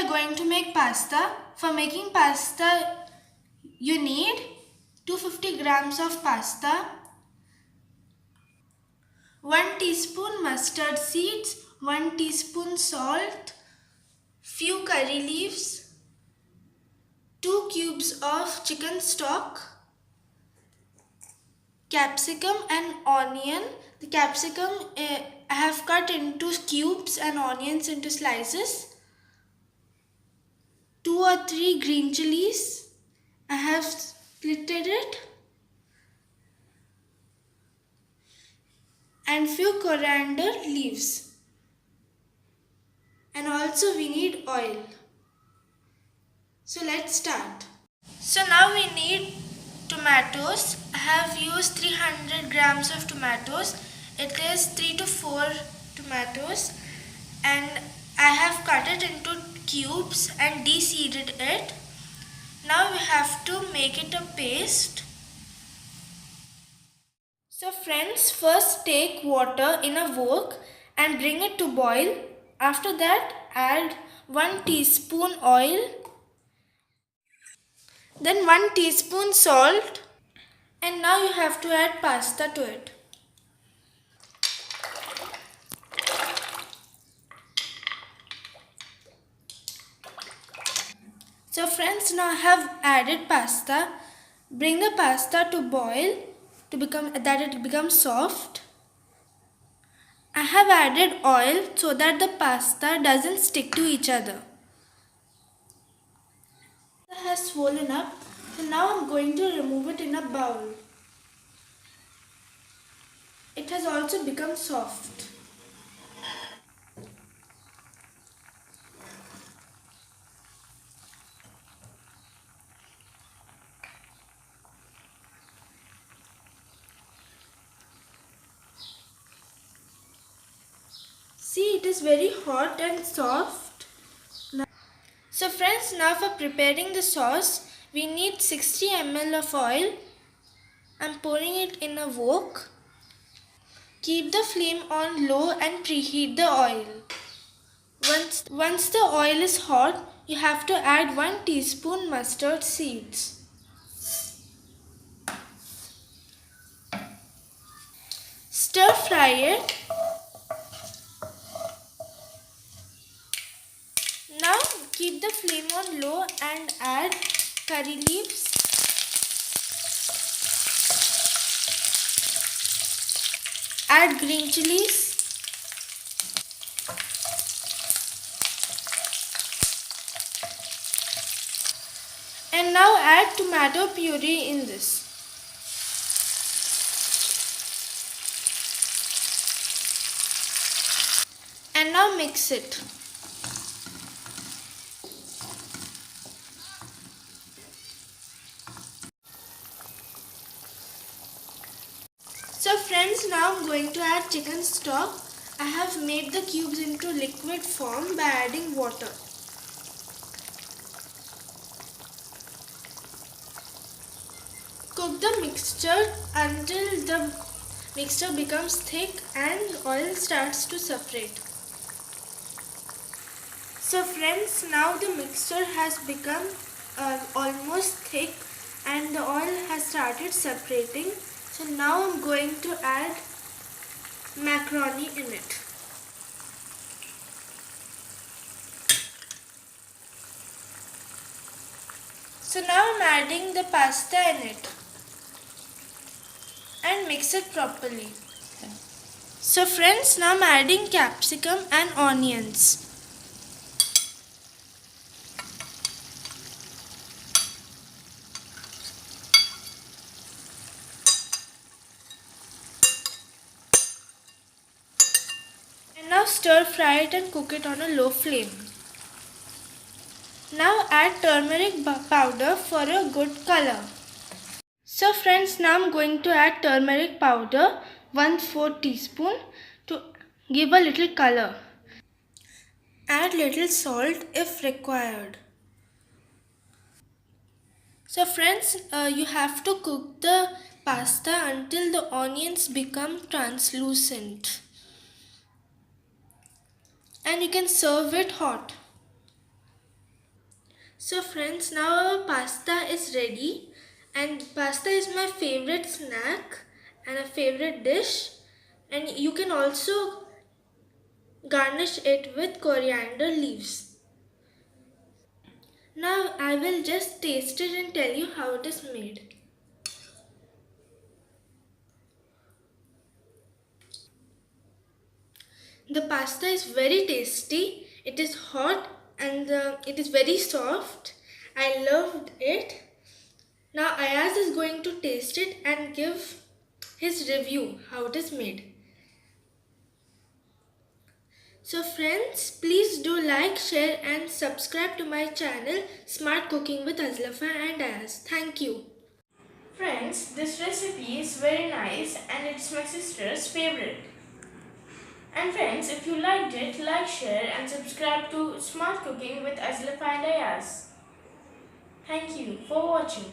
are going to make pasta. For making pasta, you need 250 grams of pasta, 1 teaspoon mustard seeds, 1 teaspoon salt, few curry leaves, 2 cubes of chicken stock, capsicum and onion. The capsicum I have cut into cubes and onions into slices. 2 or 3 green chilies. I have splitted it. And few coriander leaves. And also we need oil. So let's start. So now we need tomatoes. I have used 300 grams of tomatoes. It is 3 to 4 tomatoes, and I have cut it into cubes and de-seeded it. Now we have to make it a paste. So friends, first take water in a wok and bring it to boil. After that, add 1 teaspoon oil, then 1 teaspoon salt, and now you have to add pasta to it. So friends, now I have added pasta. Bring the pasta to boil that it becomes soft. I have added oil so that the pasta doesn't stick to each other. It has swollen up, so now I'm going to remove it in a bowl. It has also become soft. See, it is very hot and soft. So friends, now for preparing the sauce, we need 60 ml of oil. I'm pouring it in a wok. Keep the flame on low and preheat the oil. Once the oil is hot, you have to add 1 teaspoon mustard seeds. Stir fry it. Now keep the flame on low and add curry leaves, add green chilies, and now add tomato puree in this. And now mix it. So friends, now I'm going to add chicken stock. I have made the cubes into liquid form by adding water. Cook the mixture until the mixture becomes thick and oil starts to separate. So friends, now the mixture has become almost thick and the oil has started separating. So now I'm going to add macaroni in it. So now I'm adding the pasta in it and mix it properly. So friends, now I'm adding capsicum and onions. And now stir fry it and cook it on a low flame. Now add turmeric powder for a good color. So friends, now I'm going to add turmeric powder 1/4 teaspoon to give a little color. Add little salt if required. So friends, you have to cook the pasta until the onions become translucent. And you can serve it hot. So friends, now our pasta is ready, and pasta is my favorite snack and a favorite dish, and you can also garnish it with coriander leaves. Now I will just taste it and tell you how it is made. The pasta is very tasty, it is hot and it is very soft. I loved it. Now Ayaz is going to taste it and give his review how it is made. So friends, please do like, share and subscribe to my channel Smart Cooking with Azlafa and Ayaz. Thank you. Friends, this recipe is very nice and it's my sister's favorite. And friends, if you liked it, like, share and subscribe to Smart Cooking with Azlafa and Ayaz. Thank you for watching.